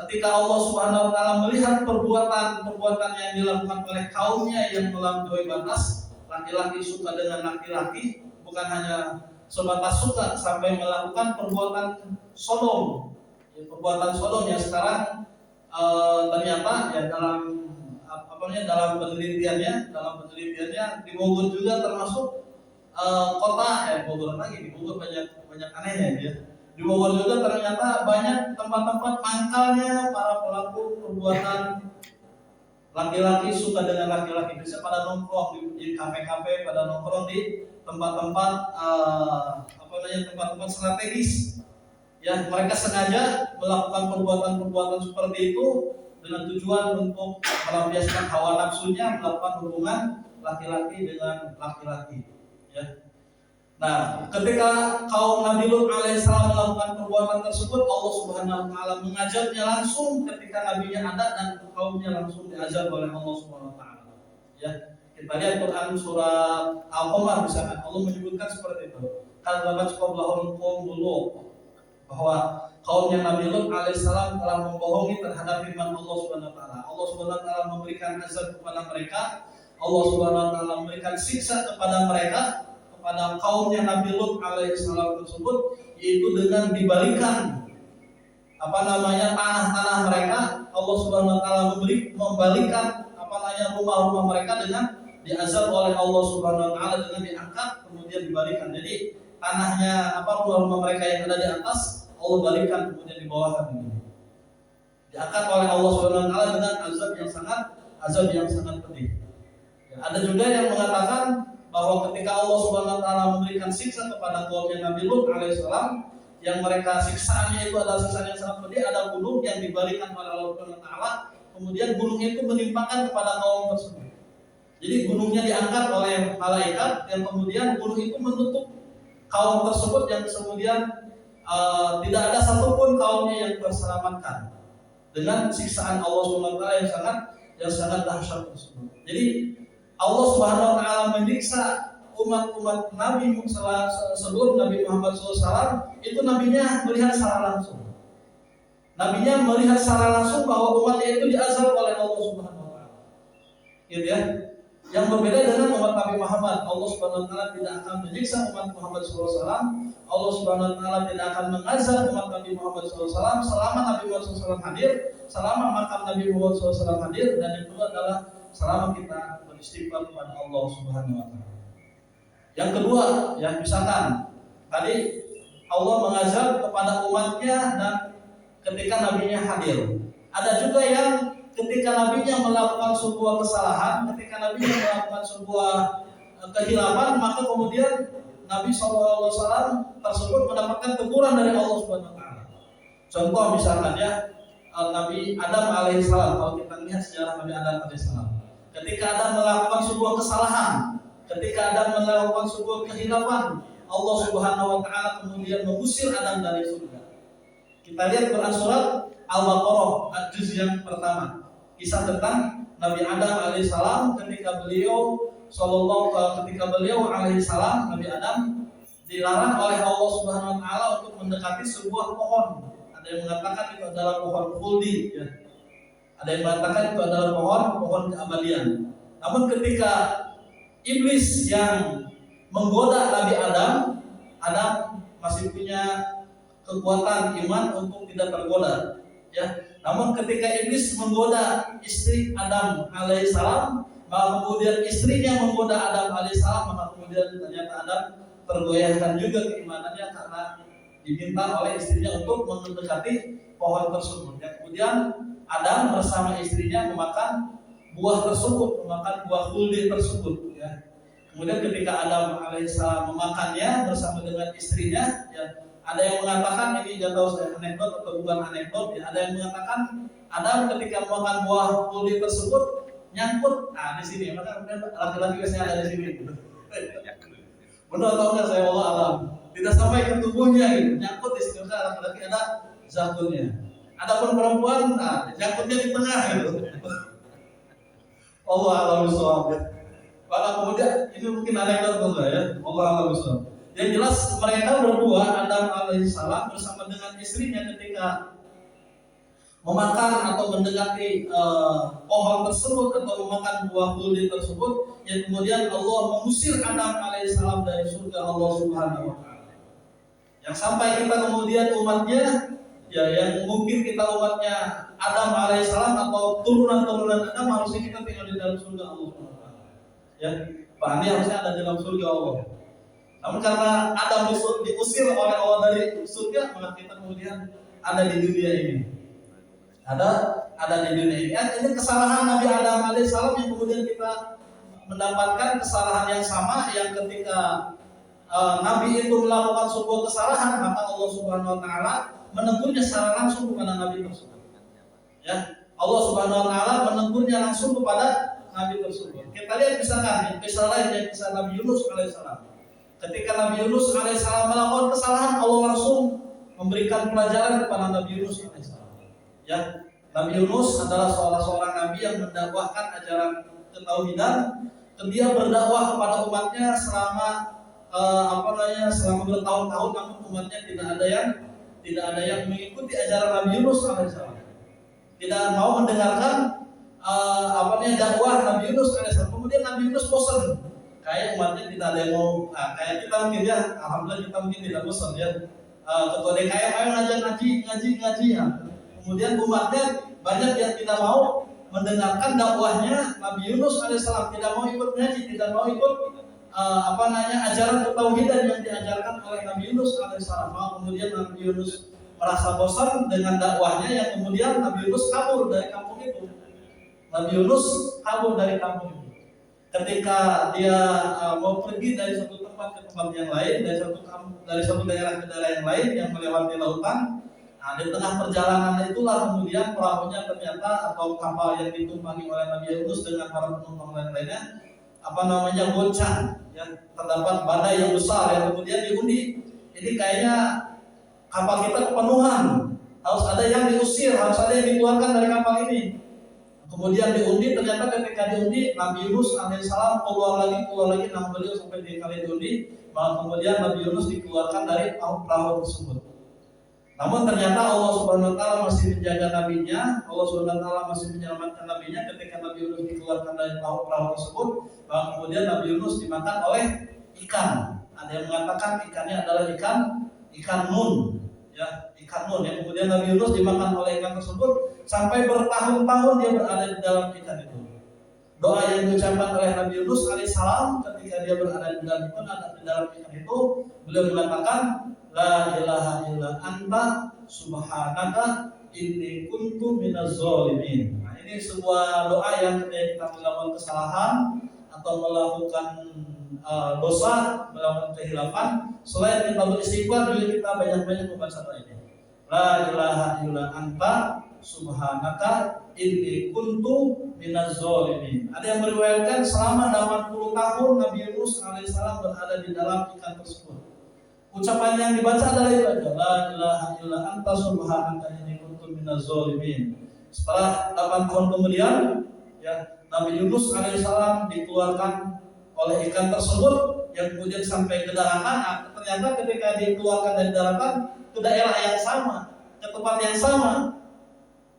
ketika Allah Subhanahu Wa Taala melihat perbuatan yang dilakukan oleh kaumnya yang melampaui batas, laki-laki suka dengan laki-laki, bukan hanya sebatas suka, sampai melakukan perbuatan sodom, ya, perbuatan sodom yang sekarang ternyata, ya, dalam dalam penelitiannya di Bogor juga termasuk kota Bogor lagi, di Bogor banyak anehnya ya. Di Bogor juga ternyata banyak tempat-tempat mangkalnya para pelaku perbuatan laki-laki suka dengan laki-laki. Bisa pada nongkrong di kafe-kafe, pada nongkrong di tempat-tempat tempat-tempat strategis. Ya, mereka sengaja melakukan perbuatan-perbuatan seperti itu dengan tujuan untuk melampiaskan hawa nafsunya, melakukan hubungan laki-laki dengan laki-laki. Ya. Nah, ketika kaum Nabi Lut alaihissalam melakukan perbuatan tersebut, Allah Subhanahu wa taala mengajarnya langsung ketika nabinya ada dan kaumnya langsung diajar oleh Allah Subhanahu wa taala. Ya, kita lihat Quran surat Al-Qamar misalkan Allah menyebutkan seperti itu. Kadzabat qablahum qaum Lut, bahwa kaumnya Nabi Lut alaihissalam telah membohongi terhadap firman Allah Subhanahu wa taala. Allah Subhanahu wa taala memberikan azab kepada mereka. Allah Subhanahu wa taala memberikan siksa kepada mereka, pada kaumnya Nabi Lut alaihissalam tersebut, yaitu dengan dibalikan tanah-tanah mereka. Allah Subhanahu wa taala membalikan rumah-rumah mereka dengan diazab oleh Allah Subhanahu wa taala dengan diangkat kemudian dibalikan. Jadi tanahnya rumah-rumah mereka yang ada di atas Allah balikan kemudian di bawah ini. Diangkat oleh Allah Subhanahu wa taala dengan azab yang sangat pedih. Ya, ada juga yang mengatakan bahwa ketika Allah Subhanahu wa taala memberikan siksa kepada kaumnya Nabi Lut alaihissalam, yang mereka siksaannya itu adalah siksaan yang sangat pedih, ada gunung yang dibalikan oleh Allah Subhanahu wa taala, kemudian gunung itu menimpakan kepada kaum tersebut. Jadi gunungnya diangkat oleh malaikat yang kemudian gunung itu menutup kaum tersebut, yang kemudian tidak ada satupun kaumnya yang terselamatkan dengan siksaan Allah Subhanahu wa taala yang sangat dahsyat tersebut. Jadi Allah Subhanahu wa taala menyiksa umat-umat Nabi sebelum Nabi Muhammad SAW, itu nabinya melihat secara langsung. Nabinya melihat secara langsung bahwa umatnya itu diazab oleh Allah Subhanahu wa taala. Gitu ya. Yang berbeda dengan umat Nabi Muhammad, Allah Subhanahu wa taala tidak akan menyiksa umat Muhammad SAW. Allah Subhanahu wa taala tidak akan mengazab umat Nabi Muhammad SAW selama Nabi Muhammad SAW hadir, selama makam Nabi Muhammad SAW hadir, dan yang kedua adalah selama kita beristighfar kepada Allah Subhanahu wa taala. Yang kedua, ya misalkan tadi Allah mengazab kepada umatnya dan ketika nabinya hadir. Ada juga yang ketika nabinya melakukan sebuah kesalahan, ketika nabinya melakukan sebuah kehilapan, maka kemudian Nabi SAW tersebut mendapatkan teguran dari Allah Subhanahu wa taala. Contoh misalkan ya, Nabi Adam alaihissalam, kalau kita lihat sejarah Nabi Adam alaihissalam, ketika Adam melakukan sebuah kesalahan, ketika Adam melakukan sebuah kehilapan, Allah Subhanahu wa taala kemudian mengusir Adam dari surga. Kita lihat Quran surat Al-Baqarah juz yang pertama, kisah tentang Nabi Adam alaihissalam ketika beliau alaihissalam, Nabi Adam dilarang oleh Allah Subhanahu wa taala untuk mendekati sebuah pohon. Ada yang mengatakan itu adalah pohon khuldi, ya. Ada yang mengatakan itu adalah pohon keabadian. Namun ketika iblis yang menggoda Nabi Adam masih punya kekuatan iman untuk tidak tergoda, ya. Namun ketika iblis menggoda istri Adam alaihissalam, maka kemudian istrinya menggoda Adam alaihissalam, maka kemudian ternyata Adam tergoyahkan juga keimanannya karena diminta oleh istrinya untuk mendekati pohon tersebut. Dan kemudian Adam bersama istrinya memakan buah tersebut, memakan buah khuldi tersebut, ya. Kemudian ketika Adam alaihissalam memakannya bersama dengan istrinya, ya, ada yang mengatakan, ini nggak tahu saya anekdot atau bukan anekdot, ya, ada yang mengatakan Adam ketika memakan buah khuldi tersebut nyangkut, di sini, maka kemudian laki-laki biasanya ada di sini. Benar atau enggak saya Allah alam, tidak sampai ke tubuhnya gitu, nyangkut di sini, laki-laki ada zatunnya. Adapun perempuan, nyangkutnya di tengah gitu. Allah alam bisawab. Maka kemudian ini mungkin anekdot atau enggak ya, Allah alam bisawab. Yang jelas mereka berdua, Adam alaihissalam bersama dengan istrinya ketika memakan atau mendekati pohon tersebut atau memakan buah khuldi tersebut, yang kemudian Allah mengusir Adam alaihissalam dari surga Allah Subhanahu wa taala. Yang sampai kita kemudian umatnya ya yang mungkin kita umatnya Adam alaihissalam atau turunan-turunan Adam, harusnya kita tinggal di dalam surga Allah SWT. Ya, Pak Andi harusnya ada di dalam surga Allah. Namun karena Adam diusir oleh Allah dari surga, maka kita kemudian ada di dunia ini. Ada di dunia ini. Ini kesalahan Nabi Adam alaihissalam yang kemudian kita mendapatkan kesalahan yang sama, yang ketika Nabi itu melakukan sebuah kesalahan, maka Allah Subhanahu Wa Taala menegurnya secara langsung kepada Nabi tersebut. Ya, Allah Subhanahu Wa Taala menegurnya langsung kepada Nabi tersebut. Kita lihat misalkan kisah lain, yang kisah Nabi Yunus alaihissalam. Ketika Nabi Yunus alaihissalam melakukan kesalahan, Allah langsung memberikan pelajaran kepada Nabi Yunus alaihissalam. Ya, Nabi Yunus adalah seorang nabi yang mendakwahkan ajaran ketauhidan. Dia berdakwah kepada umatnya selama selama bertahun-tahun, namun umatnya tidak ada yang mengikuti ajaran Nabi Yunus alaihissalam. Tidak mau mendengarkan dakwah Nabi Yunus alaihissalam. Kemudian Nabi Yunus bosan. Kayak umatnya tidak ada yang mau. Kayak kita mungkin ya, alhamdulillah kita mungkin tidak bosan ya. Ketua DKM ayo ngaji ya. Kemudian umatnya banyak yang tidak mau mendengarkan dakwahnya Nabi Yunus alaihissalam, tidak mau ikut ngaji, tidak mau ikut ajaran ketauhidan yang diajarkan oleh Nabi Yunus alaihissalam. Kemudian Nabi Yunus merasa bosan dengan dakwahnya, yang kemudian Nabi Yunus kabur dari kampung itu. Nabi Yunus kabur dari kampung itu. Ketika dia mau pergi dari satu tempat ke tempat yang lain, dari satu daerah ke daerah yang lain yang melewati lautan. Nah, di tengah perjalanan itulah kemudian perahunya ternyata, atau kapal yang ditumpangi oleh Nabi Yunus dengan para penumpang lainnya, goncang. Ya, terdapat badai yang besar yang kemudian diundi. Ini kayaknya kapal kita kepenuhan, harus ada yang diusir, harus ada yang dikeluarkan dari kapal ini. Kemudian diundi, ternyata ketika diundi Nabi Yunus alaihissalam keluar lagi, nama beliau sampai 3 kali diundi, maka kemudian Nabi Yunus dikeluarkan dari perahu tersebut. Namun ternyata Allah Subhanahu Wa Taala masih menjaga nabinya, Allah Subhanahu Wa Taala masih menyelamatkan nabinya. Ketika Nabi Yunus dikeluarkan dari perahu tersebut, maka kemudian Nabi Yunus dimakan oleh ikan. Ada yang mengatakan ikannya adalah ikan nun, ya, ikan nun. Yang kemudian Nabi Yunus dimakan oleh ikan tersebut sampai bertahun-tahun dia berada di dalam ikan itu. Doa yang diucapkan oleh Nabi Yunus alaihissalam ketika dia berada di dalam ikan itu, beliau mengatakan, La ilaha illa anta subhanaka inni kuntu minaz zalimin. Nah, ini sebuah doa yang ketika kita melakukan kesalahan atau melakukan dosa, melakukan kehilafan, selain kita beristighfar, juga kita banyak-banyak membaca doa ini. La ilaha illa anta subhanaka inni kuntu minaz zalimin. Ada yang meriwayatkan selama 80 tahun Nabi Yunus alaihissalam berada di dalam ikan tersebut. Ucapan yang dibaca adalah itu, la ilaha illa anta subhanaka inni kuntu minaz zalimin. Setelah 8 tahun kemudian, ya, Nabi Yunus alaihissalam dikeluarkan oleh ikan tersebut, yang kemudian sampai ke daratan. Ternyata ketika dikeluarkan dari daratan ke daerah yang sama, ke tempat yang sama,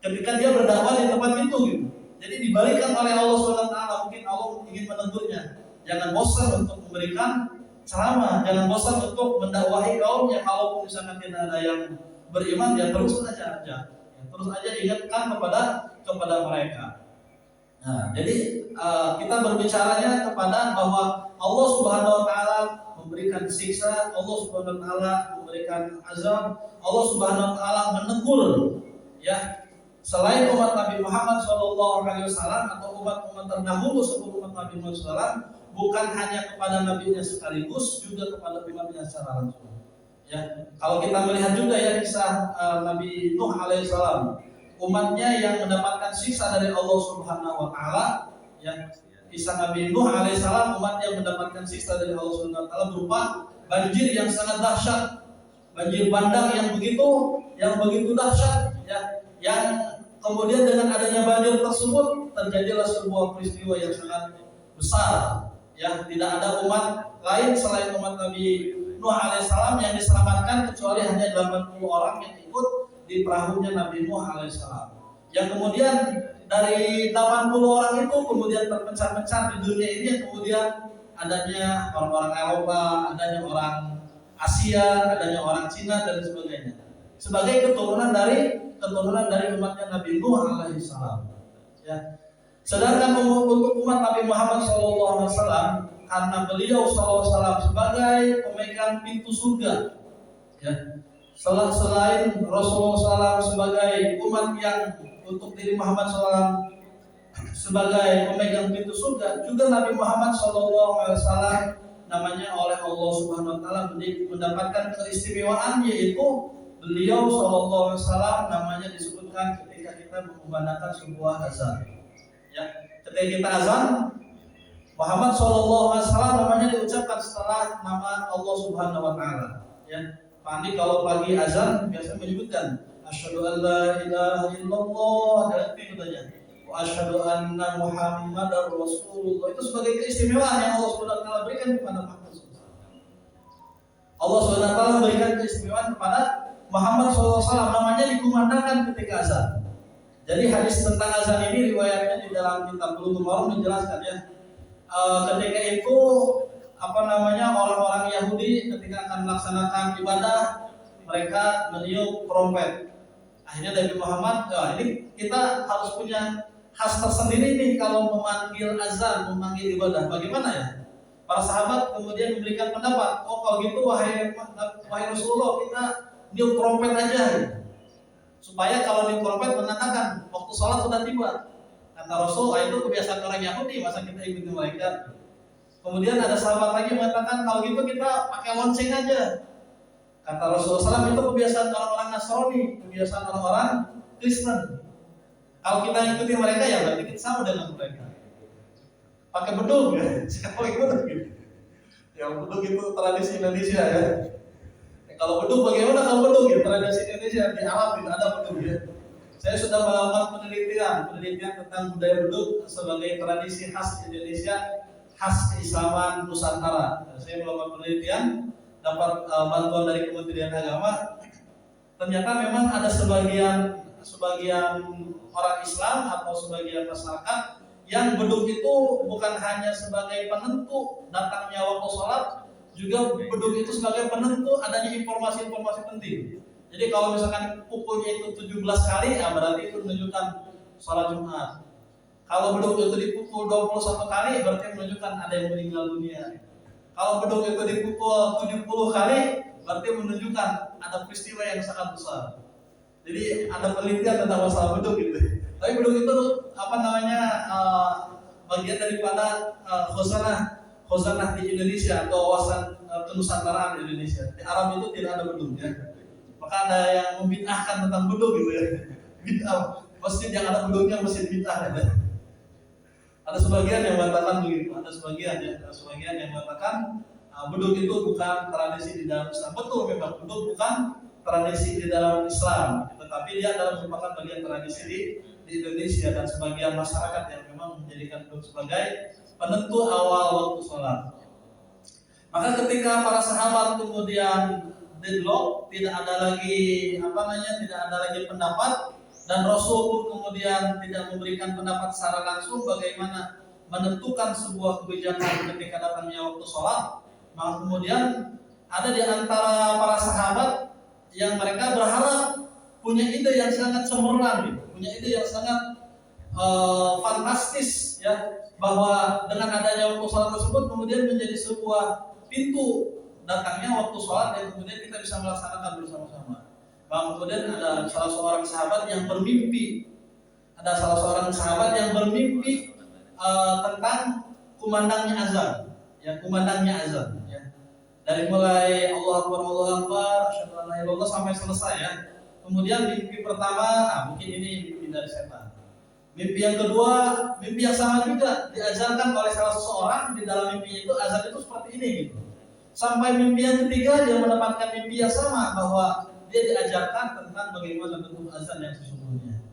ketika dia berdakwah di tempat itu gitu. Jadi dibalikan oleh Allah SWT. Mungkin Allah ingin menegurnya, jangan bosan untuk memberikan ceramah, jangan bosan untuk mendakwahi kaumnya. Kalau misalkan tidak ada yang beriman, ya terus aja ingatkan kepada mereka. Nah, jadi kita berbicaranya kepada bahwa Allah Subhanahu Wa Taala memberikan siksa, Allah Subhanahu Wa Taala memberikan azab, Allah Subhanahu Wa Taala menegur, ya, selain umat Nabi Muhammad SAW atau umat-umat terdahulu sebelum umat Nabi Muhammad SAW, bukan hanya kepada nabinya sekaligus, juga kepada umatnya secara langsung. Ya, kalau kita melihat juga ya kisah Nabi Nuh alaihissalam, umatnya yang mendapatkan siksa dari Allah Subhanahu Wa Taala. Ya, kisah Nabi Nuh alaihissalam, umat yang mendapatkan siksa dari Allah Subhanahu Wa Taala berupa banjir yang sangat dahsyat, banjir bandang yang begitu dahsyat, ya, yang kemudian dengan adanya banjir tersebut terjadilah sebuah peristiwa yang sangat besar. Ya, tidak ada umat lain selain umat Nabi Nuh alaihissalam yang diselamatkan, kecuali hanya 80 orang yang ikut di perahunya Nabi Nuh alaihissalam. Yang kemudian dari 80 orang itu kemudian terpencar-pencar di dunia ini, yang kemudian adanya orang-orang Eropa, adanya orang Asia, adanya orang Cina dan sebagainya. sebagai keturunan dari umatnya Nabi Nuh alaihi salam. Ya. Sedangkan untuk umat Nabi Muhammad SAW, karena beliau SAW sebagai pemegang pintu surga, ya, selain Rasulullah SAW sebagai umat yang untuk diri Muhammad SAW sebagai pemegang pintu surga, juga Nabi Muhammad SAW namanya oleh Allah Subhanahu Wa Taala mendapatkan keistimewaan, yaitu beliau SAW namanya disebutkan ketika kita mengumandangkan sebuah azan. Ya, ketika kita azan, Muhammad SAW namanya diucapkan setelah nama Allah Subhanahu Wa Taala. Ya, Pak Andi kalau pagi azan biasanya menyebutkan asyhadu an la ilaha illallah, dan itu saja. Wa asyhadu anna Muhammadar Rasulullah. Itu sebagai keistimewaan yang Allah Subhanahu Wa Taala berikan kepada Muhammad SAW. Allah Subhanahu Wa Taala berikan keistimewaan kepada Muhammad SAW, namanya dikumandangkan ketika azan. Jadi hadis tentang azan ini riwayatnya di dalam kitab Bulughul Maram menjelaskan, ya. Ketika itu orang-orang Yahudi ketika akan melaksanakan ibadah, mereka meniup trompet. Akhirnya Nabi Muhammad, ini kita harus punya khas tersendiri nih kalau memanggil azan, memanggil ibadah. Bagaimana ya? Para sahabat kemudian memberikan pendapat, kalau gitu wahai Rasulullah, kita niup trompet aja, supaya kalau niup trompet menandakan waktu sholat sudah tiba. Kata Rasul, itu kebiasaan orang Yahudi, masa kita ikuti mereka. Kemudian ada sahabat lagi mengatakan, kalau gitu kita pakai lonceng aja. Kata Rasulullah SAW, itu kebiasaan orang-orang Nasrani, kebiasaan orang-orang Kristen. Kalau kita ikuti mereka, ya berarti kita sama dengan mereka. Pakai bedug, ya. Siapa ikut? Ya bedug itu tradisi Indonesia, ya. Kalau bedug bagaimana kalau bedug, ya? Tradisi Indonesia di Arab tidak ada bedug, ya. Saya sudah melakukan penelitian tentang budaya bedug sebagai tradisi khas Indonesia, khas keislaman Nusantara. Saya melakukan penelitian, dapat bantuan dari Kementerian Agama. Ternyata memang ada sebagian orang Islam atau sebagian masyarakat yang bedug itu bukan hanya sebagai penentu datangnya waktu sholat, juga bedug itu sebagai penentu adanya informasi-informasi penting. Jadi kalau misalkan pukulnya itu 17 kali, ya berarti itu menunjukkan sholat Jumat. Kalau bedug itu dipukul 21 kali, berarti menunjukkan ada yang meninggal dunia. Kalau bedug itu dipukul 70 kali, berarti menunjukkan ada peristiwa yang sangat besar. Jadi ada penelitian tentang masalah bedug gitu. Tapi bedug itu bagian daripada khozanah di Indonesia atau wawasan kenusantaraan di Indonesia. Di Arab itu tidak ada bedug, ya. Maka ada yang membid'ahkan tentang bedug gitu, ya. Bid'ah, masjid yang ada bedugnya masjid bid'ah, ya. Ada sebagian yang mengatakan begitu, ada sebagian yang mengatakan bedug itu bukan tradisi di dalam Islam. Betul, memang bedug bukan tradisi di dalam Islam, tetapi dia adalah merupakan bagian tradisi di Indonesia dan sebagian masyarakat yang memang menjadikan bedug sebagai penentu awal waktu sholat. Maka ketika para sahabat kemudian deadlock, tidak ada lagi pendapat, dan Rasul pun kemudian tidak memberikan pendapat secara langsung bagaimana menentukan sebuah kebijakan ketika datangnya waktu sholat. Maka kemudian ada di antara para sahabat yang mereka berharap punya ide yang sangat cemerlang, punya ide yang sangat fantastis, ya, bahwa dengan adanya waktu sholat tersebut kemudian menjadi sebuah pintu datangnya waktu sholat yang kemudian kita bisa melaksanakan bersama-sama. Maka kemudian ada salah seorang sahabat yang bermimpi, tentang kumandangnya azan, ya, ya. Dari mulai Allah Akbar, asyhadu an la ilaha illallah sampai selesai, ya. Kemudian mimpi pertama, mungkin ini mimpi dari setan. Mimpi yang kedua, mimpi yang sama juga diajarkan oleh salah seseorang di dalam mimpi itu, azan itu seperti ini, gitu. Sampai mimpi yang ketiga dia mendapatkan mimpi yang sama, bahwa dia diajarkan tentang bagaimana bentuk azan yang sesungguhnya.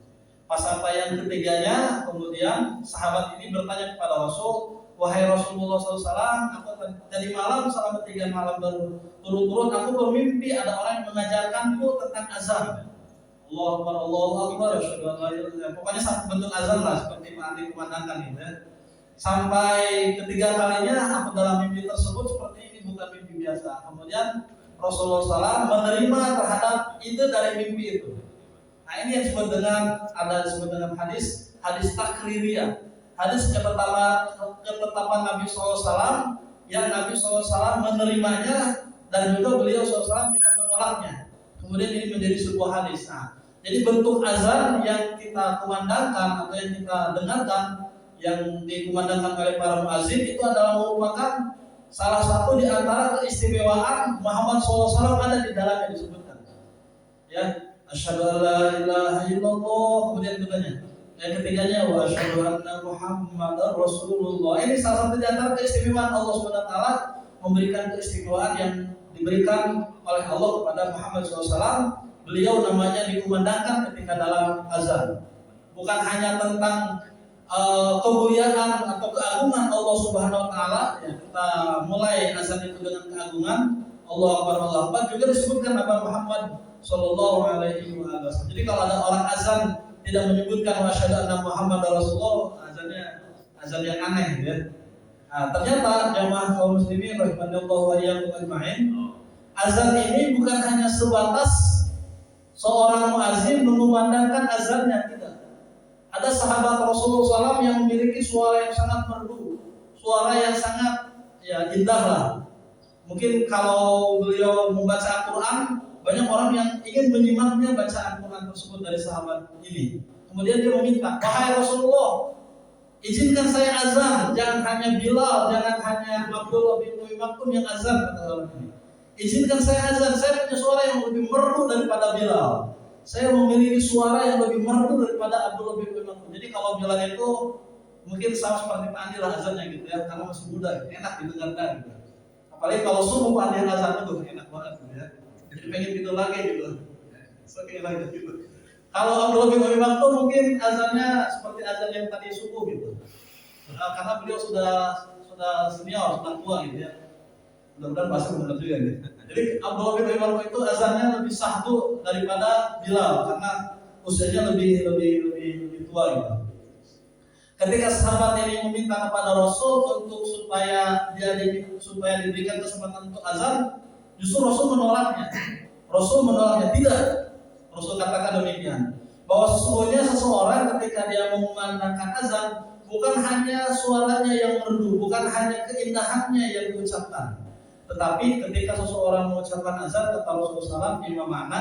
Pas sampai yang ketiganya, kemudian sahabat ini bertanya kepada Rasul, wahai Rasulullah SAW, aku tadi malam selama 3 malam berturut-turut aku bermimpi ada orang yang mengajarkanku tentang azan. Allahu Akbar, pokoknya bentuk azan lah seperti Pak Andi kumandangkan gitu, ya. Sampai ketiga kalinya aku dalam mimpi tersebut seperti ini, bukan mimpi biasa. Kemudian Rasulullah SAW menerima terhadap ide dari mimpi itu. Nah ini yang disebut dengan hadis takririyah, hadis ketetapan Nabi SAW yang Nabi SAW menerimanya dan juga beliau SAW tidak menolaknya. Kemudian ini menjadi sebuah hadis. Nah, jadi bentuk azan yang kita kumandangkan atau yang kita dengarkan, yang dikumandangkan oleh para muazzin itu adalah merupakan salah satu di antara keistimewaan Muhammad SAW ada di dalamnya disebutkan. Ya, asyhadu an la ilaha illallah, kemudian yang ketiganya wa asyhadu anna Muhammadar Rasulullah. Ini salah satu di antara keistimewaan Allah SWT memberikan keistimewaan yang diberikan oleh Allah kepada Muhammad SAW. Beliau namanya dikumandangkan ketika dalam azan. Bukan hanya tentang kemuliaan atau keagungan Allah Subhanahu wa taala, ya, kita mulai azan itu dengan keagungan Allahu Akbar, juga disebutkan Nabi Muhammad sallallahu alaihi wasallam. Jadi kalau ada orang azan tidak menyebutkan wa asyhadu anna Muhammadar Rasulullah, azan yang aneh ya. Nah, ternyata jamaah kaum muslimin rahimanallahu wa iyyakum ajmain, azan ini bukan hanya sebatas seorang muazzin mengumandangkan azannya, tidak. Ada sahabat Rasulullah SAW yang memiliki suara yang sangat merdu, suara yang sangat indah lah. Mungkin kalau beliau membaca Al-Quran, banyak orang yang ingin menyimaknya bacaan Al-Quran tersebut dari sahabat ini. Kemudian dia meminta, wahai Rasulullah, izinkan saya azan, jangan hanya Bilal, jangan hanya Abdullah bin Umi Maktum yang azan, kata orang ini. Izinkan saya azan, saya punya suara yang lebih merdu daripada Bilal. Saya memiliki suara yang lebih merdu daripada Abdullah bin Umi Maktum. Jadi kalau Bilal itu mungkin sama seperti Pak Andi lah azannya gitu ya, karena masih muda, enak didengarkan gitu. Apalagi kalau subuh Pak Andi azan itu enak banget gitu ya. Jadi pengen gitu lagi gitu. Saking lagi gitu. Kalau Abdullah bin Umi Maktum mungkin azannya seperti azan yang tadi subuh gitu. Karena beliau sudah senior, sudah tua gitu ya. Mudah-mudahan bahasa benar juga nih. Jadi Abdullah bin Umi Maktum itu azannya lebih sahdu daripada Bilal karena usianya lebih tua gitu. Ketika sahabat ini meminta kepada Rasul untuk supaya diberikan kesempatan untuk azan, justru Rasul menolaknya. Tidak. Rasul katakan demikian, bahwa sesungguhnya seseorang ketika dia mengumandangkan azan, bukan hanya suaranya yang merdu, bukan hanya keindahannya yang diucapkan, tetapi ketika seseorang mengucapkan azan, kata Rasulullah SAW, lima makna,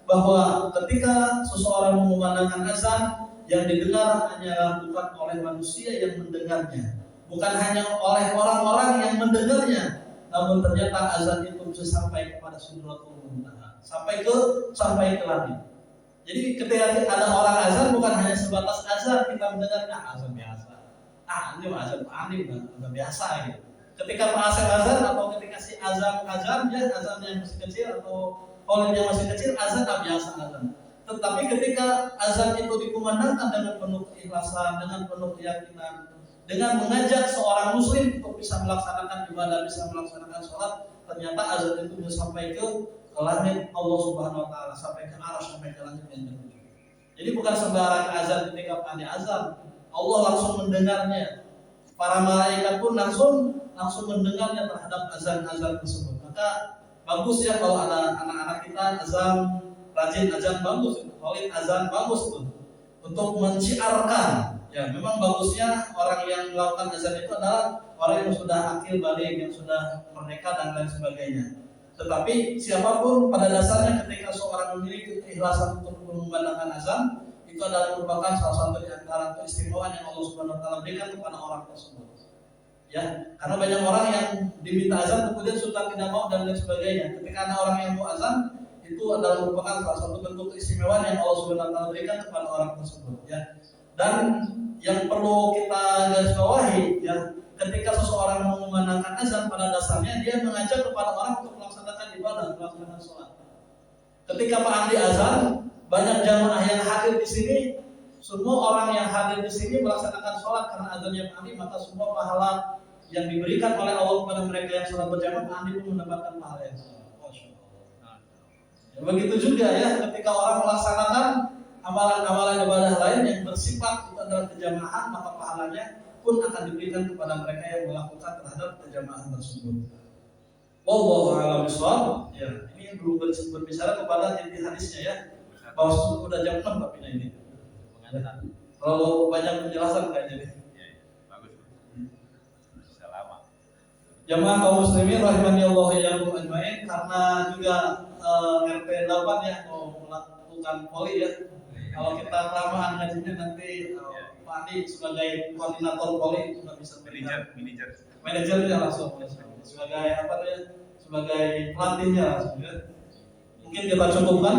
bahwa ketika seseorang mengumandangkan azan, yang didengar hanyalah bukan oleh manusia yang mendengarnya, bukan hanya oleh orang-orang yang mendengarnya, namun ternyata azan itu bisa sampai kepada Sidratul Muntaha, sampai ke langit. Jadi ketika ada orang azan, bukan hanya sebatas azan kita mendengarnya, azan biasa. Ini azan aneh, azan biasa gitu. Ketika Pak Asep azan atau ketika si azan ya azan yang masih kecil atau oleh yang masih kecil, azan biasa azan. Tetapi ketika azan itu dikumandangkan dengan penuh keikhlasan, dengan penuh keyakinan, dengan mengajak seorang muslim untuk bisa melaksanakan ibadah, bisa melaksanakan sholat, ternyata azan itu bisa sampai ke langit Allah Subhanahu wa taala, sampai ke arah, sampai ke langit yang tertuju. Jadi bukan sembarang azan ketika pandai azan, Allah langsung mendengarnya. Para malaikat pun langsung mendengarnya terhadap azan-azan tersebut. Maka bagus ya kalau ada anak-anak kita rajin azan, bagus, khalid azan bagus tuh, untuk menciarkan. Ya, memang bagusnya orang yang melakukan azan itu adalah orang yang sudah akil balik, yang sudah merdeka dan lain sebagainya. Tetapi siapapun pada dasarnya ketika seorang memiliki keikhlasan untuk mengumandangkan azan, itu adalah merupakan salah satu di antara keistimewaan yang Allah Subhanahu wa taala berikan kepada orang tersebut. Ya, karena banyak orang yang diminta azan kemudian suka tidak mau dan lain sebagainya. Ketika ada orang yang mau azan, itu adalah merupakan salah satu bentuk keistimewaan yang Allah Subhanahu wa taala berikan kepada orang tersebut, ya. Dan yang perlu kita garis bawahi, ya, ketika seseorang mengumandangkan azan, pada dasarnya dia mengajak kepada orang untuk melaksanakan ibadah, melaksanakan sholat. Ketika Pak Andi azan, banyak jamaah yang hadir di sini, semua orang yang hadir di sini melaksanakan sholat karena azannya Pak Andi, maka semua pahala yang diberikan oleh Allah kepada mereka yang sholat berjamaah, Pak Andi pun mendapatkan pahala yang sama. Ya, begitu juga ya, ketika orang melaksanakan amalan-amalan ibadah lain yang bersifat itu adalah kejamahan, maka pahalanya pun akan diberikan kepada mereka yang melakukan terhadap kejamahan tersebut. Wallahu a'lam bishawab. Ya, ini belum berbicara kepada inti hadisnya ya. Bahwa sudah jam 6 tapi ini. Terlalu banyak penjelasan kayaknya. Bagus. Bisa lama. Jamaah kaum muslimin rahimani Allah ya ajmain, karena juga RT 8 ya mau melakukan poli ya. Kalau kita kelamaan ngajinya nanti Pak Andi sebagai koordinator poli nggak bisa manajernya langsung sebagai apa ya, sebagai pelatihnya langsung ya. Mungkin kita cukupkan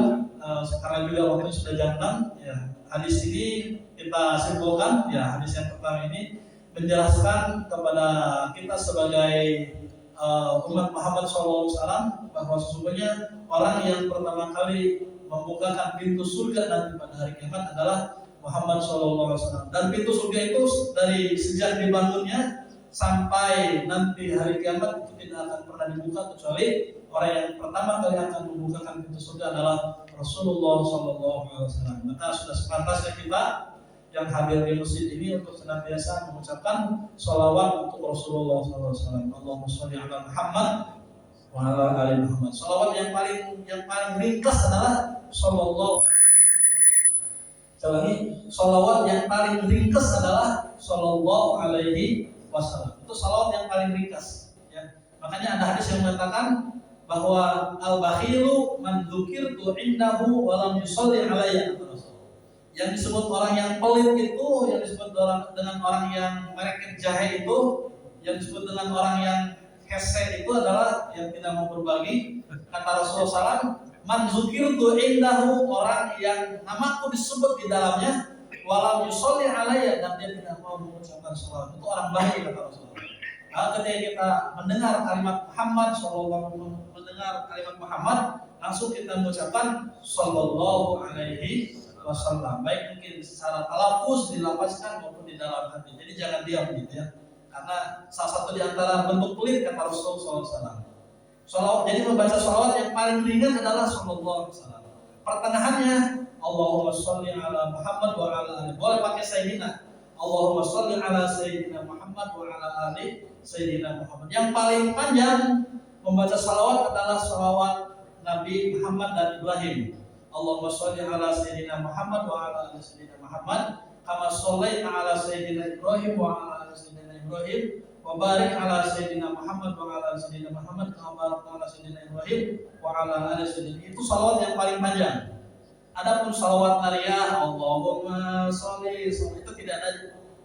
sekarang juga waktu sudah jam 6 ya. Hadis ini kita simpulkan ya, hadis yang pertama ini menjelaskan kepada kita sebagai umat Muhammad SAW bahwa sesungguhnya orang yang pertama kali membukakan pintu surga nanti pada hari kiamat adalah Muhammad SAW. Dan pintu surga itu dari sejak dibangunnya sampai nanti hari kiamat itu tidak akan pernah dibuka kecuali orang yang pertama kali akan membukakan pintu surga adalah Rasulullah SAW. Maka sudah sepantasnya kita yang hadir di masjid ini untuk senantiasa mengucapkan sholawat untuk Rasulullah SAW. Allahumma sholli ala Muhammad wa ala ali Muhammad. Sholawat yang paling ringkas adalah sallallahu. Sholawat yang paling ringkas adalah sallallahu alaihi wasallam. Itu sholawat yang paling ringkas. Ya. Makanya ada hadis yang mengatakan bahwa al-bakhilu man dzukirtu indahu wa lam yusalli alayya. Yang disebut orang yang pelit itu, yang disebut dengan orang yang mereket jahe itu, yang disebut dengan orang yang hese itu adalah yang tidak mau berbagi. Kata Rasulullah SAW, man dzukirtu indahu, orang yang namaku disebut di dalamnya, walam yusolli alayya, dan dia tidak mau mengucapkan salawat. Itu orang baik kata Rasulullah. Nah, ketika kita mendengar kalimat Muhammad SAW, mendengar kalimat Muhammad, langsung kita mengucapkan sallallahu alaihi wasallam, baik mungkin secara talafuz dilafazkan maupun di dalam hati. Jadi jangan diam gitu ya. Karena salah satu di antara bentuk pelit kata Rasulullah SAW. Jadi membaca sholawat yang paling ringan adalah sallallahu alaihi wasallam. Pertengahannya Allahumma sholli ala Muhammad wa ala ali. Boleh pakai sayyidina. Allahumma sholli ala sayyidina Muhammad wa ala ali sayyidina Muhammad. Yang paling panjang membaca sholawat adalah sholawat Nabi Muhammad dan Ibrahim. Allahumma sholli ala sayyidina Muhammad wa ala ali sayyidina Muhammad kama shallaita ala sayyidina Ibrahim wa ala ali sayyidina Ibrahim wa barik ala sayyidina Muhammad wa ala ali sayyidina Muhammad kama barakta ala sayyidina Ibrahim wa ala ali sayyidina. Itu salawat yang paling panjang. Adapun salawat nariyah Allahumma sholli itu tidak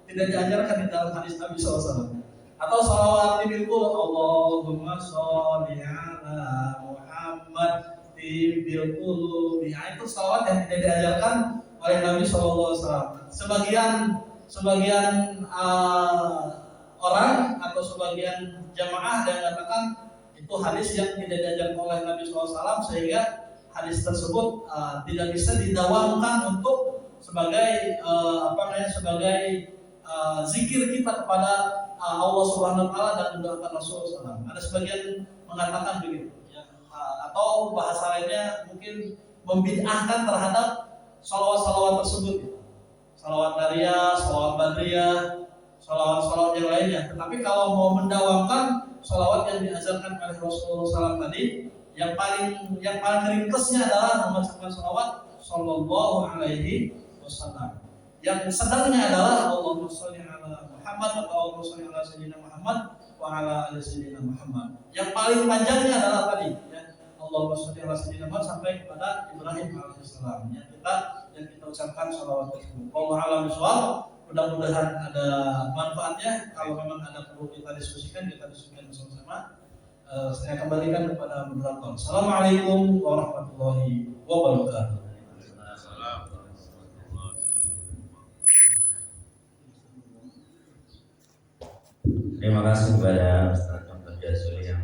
diajarkan di dalam hadis Nabi SAW. Atau salawat bil Allahumma sholli ala Muhammad bil qulubi. Itu salawat yang tidak diajarkan oleh Nabi SAW. Sebagian orang atau sebagian jamaah yang mengatakan itu hadis yang tidak diajarkan oleh Nabi SAW, sehingga hadis tersebut tidak bisa didawamkan untuk sebagai sebagai zikir kita kepada Allah Subhanahu Wa Taala dan mendoakan Rasulullah SAW. Ada sebagian mengatakan begitu. Atau bahasa lainnya mungkin membid'ahkan terhadap salawat-salawat tersebut, salawat nariyah, salawat badriyah, salawat-salawat yang lainnya. Tetapi kalau mau mendawamkan salawat yang diajarkan oleh Rasulullah SAW tadi, yang paling ringkasnya adalah mengucapkan salawat sallallahu alaihi wasallam. Yang sedangnya adalah Allahumma sholli ala Muhammad atau Allahumma sholli ala sayyidina Muhammad wa ala ali sayyidina Muhammad. Yang paling panjangnya adalah tadi ya, Allahumma sholli ala sayyidina Muhammad sampai kepada Ibrahim alaihissalam. Yang kita ucapkan salawat tersebut. Wallahu a'lam bishawab. Mudah-mudahan ada manfaatnya. Kalau memang ada perlu kita diskusikan bersama-sama. Saya kembalikan kepada moderator. Assalamualaikum warahmatullahi wabarakatuh. Terima kasih kepada Ustaz Dr. Jazuli yang